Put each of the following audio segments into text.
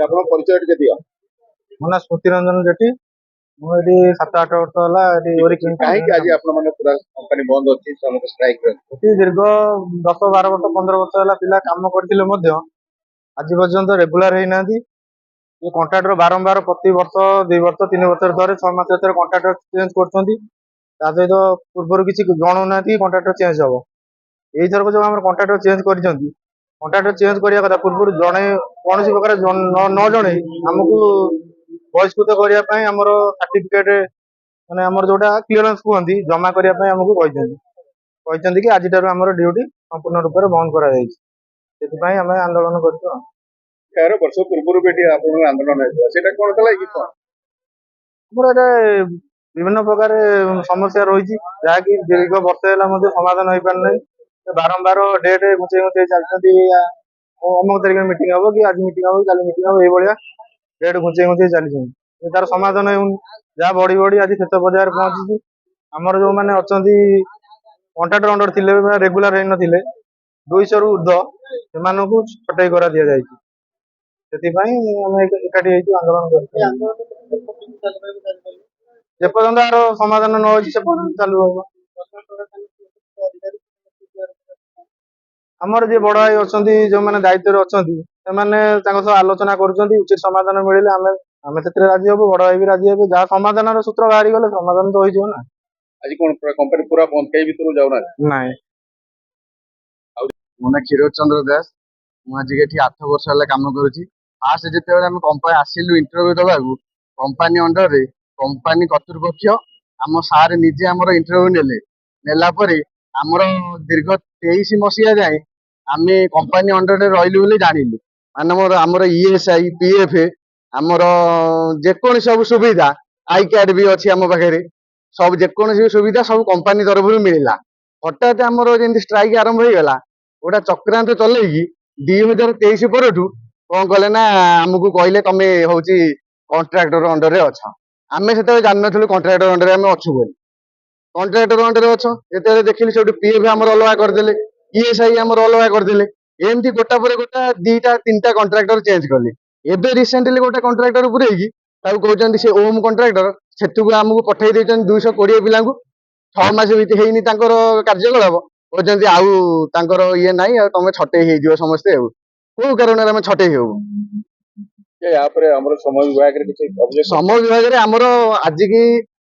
ଆପଣ ପରିଚୟ ଟିକେ ଦିଅ। ମୋ ନାଁ ସ୍ମୃତି ରଞ୍ଜନ ଯେଠି। ମୁଁ ଏଠି 7-8 ବର୍ଷ ହେଲା ଏଠି ଓରିକ୍ଲିନ୍ କାହିଁକି ଆଜି ଆପଣ ମାନେ ପୁରା କମ୍ପାନୀ ବନ୍ଦ ଅଛି, ସମସ୍ତେ ଷ୍ଟ୍ରାଇକ୍ ରେ ଅଛନ୍ତି? ଏଠି ଦୀର୍ଘ 10-12 ବର୍ଷ 15 ବର୍ଷ ହେଲା ପିଲା କାମ କରିଥିଲେ ମଧ୍ୟ ଆଜି ପର୍ଯ୍ୟନ୍ତ ରେଗୁଲାର ହେଇନାହାନ୍ତି। ଏ କଣ୍ଟ୍ରାକ୍ଟର ବାରମ୍ବାର ପ୍ରତି ବର୍ଷ 2 ବର୍ଷ 3 ବର୍ଷରେ ଥରେ 6 ମାସରେ ଥରେ କଣ୍ଟ୍ରାକ୍ଟର ଚେଞ୍ଜ କରୁଛନ୍ତି। ତା ସହିତ ପୂର୍ବରୁ କିଛି ଜଣାଉନାହାନ୍ତି କଣ୍ଟ୍ରାକ୍ଟର ଚେଞ୍ଜ ହବ। ଏଇଥରକ ଯୋଉ ଆମର କଣ୍ଟ୍ରାକ୍ଟର ଚେଞ୍ଜ କରିଛନ୍ତି, କଣ୍ଟ୍ରାକ୍ଟର ଚେଞ୍ଜ କରିବା କଥା ପୂର୍ବରୁ ଜଣେ କୌଣସି ପ୍ରକାର ନ ଜଣେଇ ଆମକୁ ବହିଷ୍କୃତ କରିବା ପାଇଁ ଆମର ସାର୍ଟିଫିକେଟ ମାନେ ଆମର ଯୋଉଟା କ୍ଲିୟରାନ୍ସ କୁହନ୍ତି ଜମା କରିବା ପାଇଁ ଆମକୁ କହିଛନ୍ତି କି ଆଜିଠାରୁ ଆମର ଡ୍ୟୁଟି ସମ୍ପୂର୍ଣ୍ଣ ରୂପରେ ବନ୍ଦ କରାଯାଇଛି। ସେଥିପାଇଁ ଆମେ ଆନ୍ଦୋଳନ କରିଛୁ। 13 ବର୍ଷ ପୂର୍ବରୁ ବି ଏଠି ଆପଣଙ୍କର ଆନ୍ଦୋଳନ ହେଇଥିଲା, ସେଇଟା କଣ ଥିଲା କି କଣ? ଆମର ଏଠି ବିଭିନ୍ନ ପ୍ରକାର ସମସ୍ୟା ରହିଛି, ଯାହାକି ଦୀର୍ଘ ବର୍ଷ ହେଲା ମଧ୍ୟ ସମାଧାନ ହେଇପାରୁନାହିଁ। ବାରମ୍ବାର ଡେଟ୍ ଘୁଞ୍ଚେଇ ଚାଲିଛନ୍ତି। ଅମୁକ ତାରିଖରେ ମିଟିଂ ହବ କି ଆଜି ମିଟିଂ ହବ କି କାଲି ମିଟିଂ ହବ, ଏଇଭଳିଆ ଡେଟ୍ ଘୁଞ୍ଚେଇ ଚାଲିଛନ୍ତି। ତାର ସମାଧାନ ହେଉନି, ଯାହା ବଢି ବଢି ଆଜି ଶେଷ ପର୍ଯ୍ୟାୟରେ ପହଞ୍ଚିଛି। ଆମର ଯୋଉମାନେ ଅଛନ୍ତି କଣ୍ଟ୍ରାକ୍ଟର ଅଣ୍ଡର ଥିଲେ ବା ରେଗୁଲାର ହେଇନଥିଲେ 200ରୁ ଉର୍ଦ୍ଧ୍ୱ ସେମାନଙ୍କୁ ଛଟେଇ କରା ଦିଆଯାଇଛି। ସେଥିପାଇଁ ଆମେ ଏକାଠି ହେଇଛୁ, ଆନ୍ଦୋଳନ କରୁଛୁ। ଯେପର୍ଯ୍ୟନ୍ତ ଆର ସମାଧାନ ନ ହୋଇଛି ସେ ପର୍ଯ୍ୟନ୍ତ ଚାଲୁ ରହିବ। ଆମର ଯିଏ ବଡ ଭାଇ ଅଛନ୍ତି, ଯୋଉମାନେ ଦାୟିତ୍ୱରେ ଅଛନ୍ତି, ସେମାନେ ତାଙ୍କ ସହ ଆଲୋଚନା କରୁଛନ୍ତି। ଉଚିତ ସମାଧାନ ମିଳିଲେ ଆମେ ସେଥିରେ ରାଜି ହବୁ, ବଡ ଭାଇ ବି ରାଜି ହେବେ। ଯାହା ସମାଧାନର ସୂତ୍ର ବାହାରି ଗଲେ ସମାଧାନ ତ ହେଇଯିବ ନା। ଆଜି କଣ ପୁରା କମ୍ପାନୀ ପୁରା ବନ୍ଦ, କେହି ଭିତରକୁ ଯାଉନାହାନ୍ତି? ନାଇଁ। ମୋ ନାଁ କ୍ଷୀରୋଦ ଚନ୍ଦ୍ର ଦାସ। ମୁଁ ଆଜି ଏଠି 8 ବର୍ଷ ହେଲା କାମ କରୁଛି। ଫାଷ୍ଟ ଯେତେବେଳେ ଆମେ କମ୍ପାନୀ ଆସିଲୁ ଇଣ୍ଟରଭ୍ୟୁ ଦେବାକୁ, କମ୍ପାନୀ ଅଣ୍ଡରରେ କମ୍ପାନୀ କର୍ତ୍ତୃପକ୍ଷ ଆମ ସାର୍ ନିଜେ ଆମର ଇଣ୍ଟରଭ୍ୟୁ ନେଲା ପରେ ଆମର ଦୀର୍ଘ 23 ମସିହା ଯାଏ ଆମେ କମ୍ପାନୀ ଅଣ୍ଡରରେ ରହିଲୁ ବୋଲି ଜାଣିଲୁ। ମାନେ ଆମର ESI PF ଆମର ଯେକୌଣସି ସବୁ ସୁବିଧା, ଆଇ କାର୍ଡ ବି ଅଛି ଆମ ପାଖରେ, ସବୁ ଯେକୌଣସି ସୁବିଧା ସବୁ କମ୍ପାନୀ ତରଫରୁ ମିଳିଲା। ହଠାତ୍ ଆମର ଯେମିତି ଷ୍ଟ୍ରାଇକ୍ ଆରମ୍ଭ ହେଇଗଲା, ଗୋଟା ଚକ୍ରାନ୍ତ ଚଲେଇକି 2023 ପରଠୁ କଣ କଲେ ନା ଆମକୁ କହିଲେ ତମେ ହଉଛି କଣ୍ଟ୍ରାକ୍ଟର ଅଣ୍ଡରରେ ଅଛ। ଆମେ ସେତେବେଳେ ଜାଣିନଥିଲୁ କଣ୍ଟ୍ରାକ୍ଟର ଅଣ୍ଡରରେ ଆମେ ଅଛୁ ବୋଲି। କଣ୍ଟ୍ରାକ୍ଟର ଅଣ୍ଡରରେ ଅଛ ଯେତେବେଳେ ଦେଖିଲି, ସେଠୁ PF ଆମର ଅଲଗା କରିଦେଲେ, ESI ଆମର ଅଲଗା କରିଦେଲେ। ଏମିତି ଗୋଟା ପରେ ଗୋଟା 2ଟା 3ଟା କଣ୍ଟ୍ରାକ୍ଟର ଚେଞ୍ଜ କଲେ। ଏବେ ରିସେଣ୍ଟଲି ଗୋଟେ କଣ୍ଟ୍ରାକ୍ଟର ପୁରେଇକି ତାକୁ କହୁଛନ୍ତି ସେ ଓମ୍ କଣ୍ଟ୍ରାକ୍ଟର, ସେଠୁକୁ ଆମକୁ ପଠେଇ ଦେଇଛନ୍ତି 220 ପିଲାଙ୍କୁ। 6 ମାସ ଭିତରେ ହେଇନି ତାଙ୍କର କାର୍ଯ୍ୟକଳାପ, କହୁଛନ୍ତି ଆଉ ତାଙ୍କର ଇଏ ନାହିଁ, ଆଉ ତମେ ଛଟେଇ ହେଇଯିବ ସମସ୍ତେ। ଆଉ କୋଉ କାରଣରେ ଆମେ ଛଟେଇ ହବୁ? ୟାପରେ ଆମର ସମୟ ବିଭାଗରେ କିଛି ସମୟ ବିଭାଗରେ ଆମର ଆଜିକି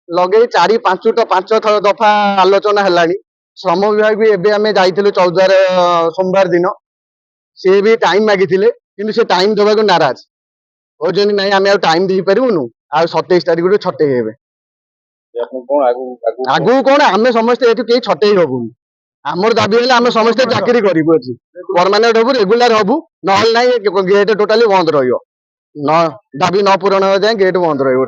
ଲଗେଇ 4-5 ଦଫା ଆଲୋଚନା ହେଲାଣି। ଶ୍ରମ ବିଭାଗ ବି ଏବେ ଆମେ ଯାଇଥିଲୁ 14 ସୋମବାର ଦିନ, ସେ ବି ଟାଇମ ମାଗିଥିଲେ, କିନ୍ତୁ ସେ ଟାଇମ ଦେବାକୁ ନାରାଜ। କହୁଛନ୍ତି ନାଇଁ ଆମେ ଆଉ ଟାଇମ ଦେଇପାରିବୁନୁ, ଆଉ 27 ତାରିଖରୁ ଛଟେଇ ହେବେ। ଆଗକୁ କଣ, ଆମେ ସମସ୍ତେ ଏଠି କେହି ଛଟେଇ ହବୁନି। ଆମର ଦାବି ହେଲେ ଆମେ ସମସ୍ତେ ଚାକିରି କରିବୁ, ଏଠି ପରମାନେଣ୍ଟ ହବୁ, ରେଗୁଲାର ହବୁ, ନହେଲେ ନାହିଁ ଗେଟ୍ ଟୋଟାଲି ବନ୍ଦ ରହିବ। ଦାବି ନ ପୂରଣ ହେବା ଯାଏ ଗେଟ୍ ବନ୍ଦ ରହିବ।